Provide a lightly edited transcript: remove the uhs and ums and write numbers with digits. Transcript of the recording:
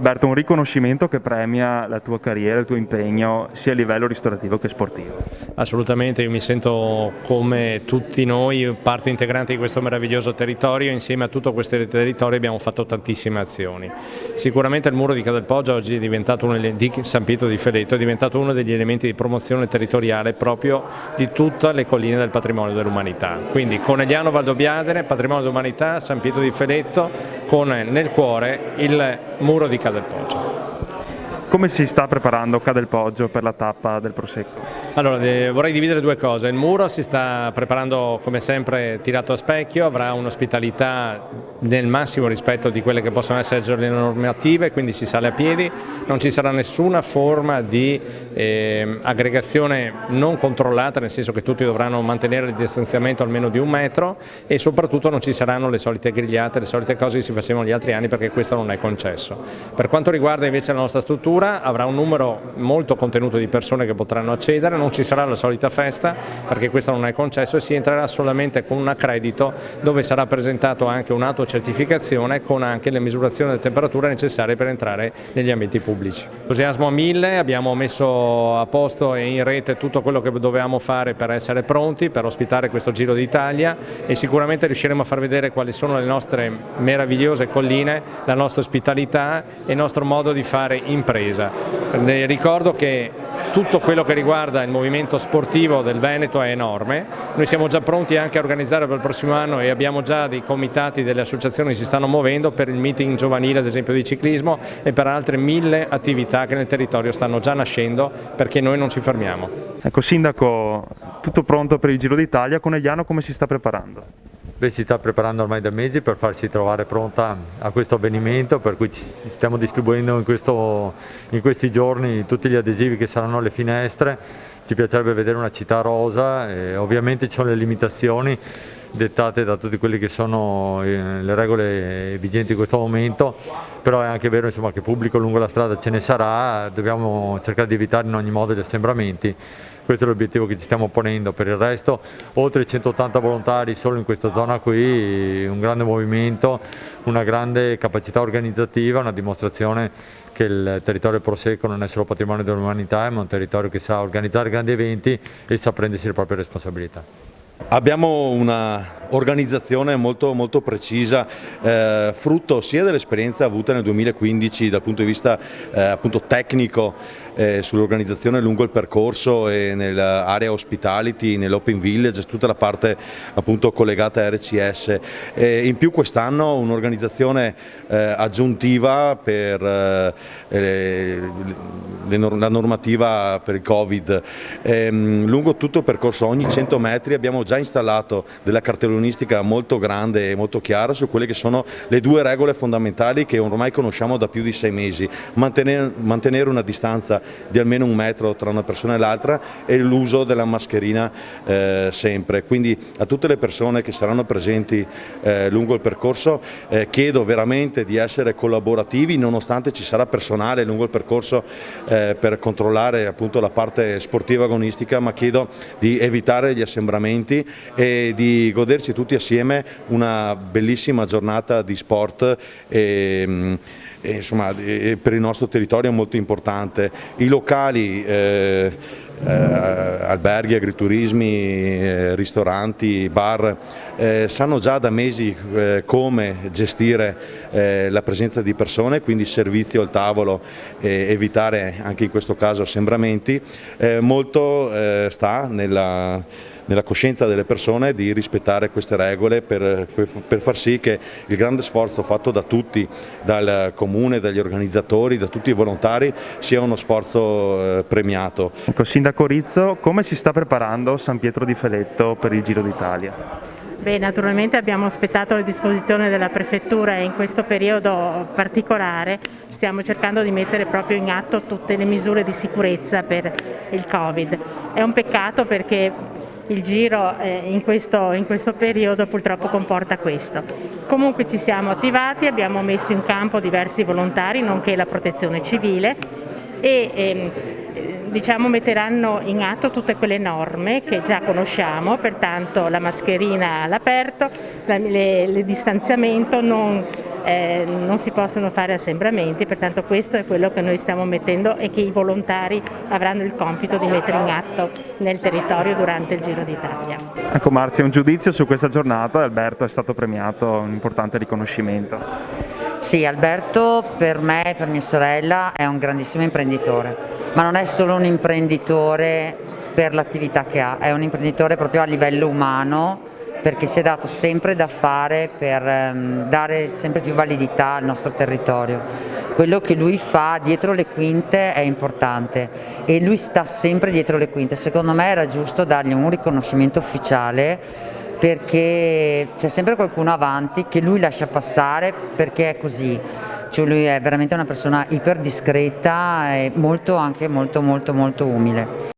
Roberto, un riconoscimento che premia la tua carriera, il tuo impegno sia a livello ristorativo che sportivo. Assolutamente, io mi sento come tutti noi parte integrante di questo meraviglioso territorio. Insieme a tutto questo territorio abbiamo fatto tantissime azioni. Sicuramente il muro di Cadelpoggia oggi è diventato di San Pietro di Feletto, è diventato uno degli elementi di promozione territoriale proprio di tutte le colline del patrimonio dell'umanità. Quindi Conegliano Valdobbiadene, patrimonio dell'umanità, San Pietro di Feletto, con nel cuore il muro di Cadelpoggia. Come si sta preparando Cadelpoggio per la tappa del Prosecco? Allora, vorrei dividere due cose. Il muro si sta preparando come sempre tirato a specchio, avrà un'ospitalità nel massimo rispetto di quelle che possono essere le normative, quindi si sale a piedi, non ci sarà nessuna forma di aggregazione non controllata, nel senso che tutti dovranno mantenere il distanziamento almeno di 1 metro e soprattutto non ci saranno le solite grigliate, le solite cose che si facevano gli altri anni, perché questo non è concesso. Per quanto riguarda invece la nostra struttura, avrà un numero molto contenuto di persone che potranno accedere, non ci sarà la solita festa perché questo non è concesso e si entrerà solamente con un accredito dove sarà presentato anche un'autocertificazione con anche le misurazioni delle temperature necessarie per entrare negli ambienti pubblici. Entusiasmo a 1000, abbiamo messo a posto e in rete tutto quello che dovevamo fare per essere pronti, per ospitare questo Giro d'Italia e sicuramente riusciremo a far vedere quali sono le nostre meravigliose colline, la nostra ospitalità e il nostro modo di fare impresa. Ricordo che tutto quello che riguarda il movimento sportivo del Veneto è enorme, noi siamo già pronti anche a organizzare per il prossimo anno e abbiamo già dei comitati, delle associazioni che si stanno muovendo per il meeting giovanile ad esempio di ciclismo e per altre 1000 attività che nel territorio stanno già nascendo perché noi non ci fermiamo. Ecco, Sindaco, tutto pronto per il Giro d'Italia, Conegliano come si sta preparando? Beh, si sta preparando ormai da mesi per farsi trovare pronta a questo avvenimento, per cui ci stiamo distribuendo in questi giorni tutti gli adesivi che saranno alle finestre. Ci piacerebbe vedere una città rosa e ovviamente ci sono le limitazioni dettate da tutte quelle che sono le regole vigenti in questo momento, però è anche vero insomma, che pubblico lungo la strada ce ne sarà, dobbiamo cercare di evitare in ogni modo gli assembramenti. Questo è l'obiettivo che ci stiamo ponendo. Per il resto, oltre 180 volontari solo in questa zona qui, un grande movimento, una grande capacità organizzativa, una dimostrazione che il territorio Prosecco non è solo patrimonio dell'umanità, ma un territorio che sa organizzare grandi eventi e sa prendersi le proprie responsabilità. Abbiamo una organizzazione molto precisa, frutto sia dell'esperienza avuta nel 2015 dal punto di vista appunto tecnico sull'organizzazione lungo il percorso e nell'area hospitality, nell'open village, tutta la parte appunto collegata a RCS. In più quest'anno un'organizzazione aggiuntiva per la normativa per il Covid. Lungo tutto il percorso, ogni 100 metri abbiamo già installato della cartellonistica molto grande e molto chiara su quelle che sono le 2 regole fondamentali che ormai conosciamo da più di 6 mesi, mantenere una distanza di almeno 1 metro tra una persona e l'altra e l'uso della mascherina sempre. Quindi a tutte le persone che saranno presenti lungo il percorso chiedo veramente di essere collaborativi, nonostante ci sarà personale lungo il percorso per controllare appunto la parte sportiva agonistica, ma chiedo di evitare gli assembramenti e di goderci tutti assieme una bellissima giornata di sport insomma, per il nostro territorio è molto importante. I locali, alberghi, agriturismi, ristoranti, bar sanno già da mesi come gestire la presenza di persone, quindi servizio al tavolo, evitare anche in questo caso assembramenti. Molto sta nella coscienza delle persone di rispettare queste regole per far sì che il grande sforzo fatto da tutti, dal comune, dagli organizzatori, da tutti i volontari, sia uno sforzo premiato. Ecco, Sindaco Rizzo, come si sta preparando San Pietro di Feletto per il Giro d'Italia? Beh, naturalmente abbiamo aspettato le disposizioni della Prefettura e in questo periodo particolare stiamo cercando di mettere proprio in atto tutte le misure di sicurezza per il Covid. È un peccato perché il Giro in questo periodo purtroppo comporta questo. Comunque ci siamo attivati, abbiamo messo in campo diversi volontari nonché la protezione civile e diciamo metteranno in atto tutte quelle norme che già conosciamo, pertanto la mascherina all'aperto, il distanziamento, non non si possono fare assembramenti, pertanto questo è quello che noi stiamo mettendo e che i volontari avranno il compito di mettere in atto nel territorio durante il Giro d'Italia. Ecco Marzia, un giudizio su questa giornata. Alberto è stato premiato, un importante riconoscimento. Sì, Alberto per me e per mia sorella è un grandissimo imprenditore, ma non è solo un imprenditore per l'attività che ha, è un imprenditore proprio a livello umano, perché si è dato sempre da fare per dare sempre più validità al nostro territorio. Quello che lui fa dietro le quinte è importante e lui sta sempre dietro le quinte. Secondo me era giusto dargli un riconoscimento ufficiale, perché c'è sempre qualcuno avanti che lui lascia passare perché è così. Cioè lui è veramente una persona iper discreta e molto umile.